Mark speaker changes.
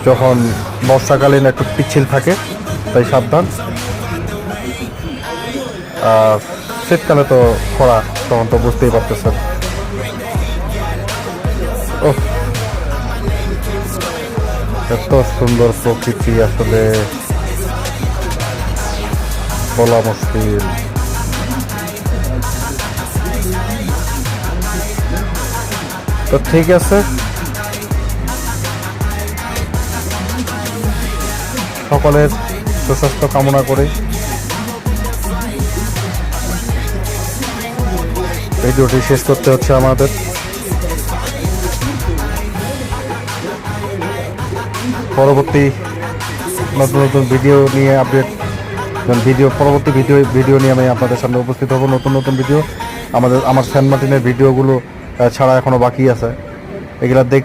Speaker 1: যখন বর্ষাকালীন একটু পিচ্ছিল থাকে, তাই সাবধান। আর শীতকালে তো খরা, তখন তো বুঝতেই পারতেছেন। ও, এত সুন্দর প্রকৃতি, আসলে বলা মুশকিল। তো ঠিক আছে, সকলের সুস্বাস্থ্য কামনা করি। ভিডিওটি শেষ করতে হচ্ছে আমাদের। পরবর্তী নতুন নতুন ভিডিও নিয়ে আপডেট, পরবর্তী ভিডিও নিয়ে আমি আপনাদের সামনে উপস্থিত হব। নতুন নতুন ভিডিও, আমার সেন্ট মার্টিনের ভিডিওগুলো ছাড়া এখনো বাকি আছে, এগুলা দেখ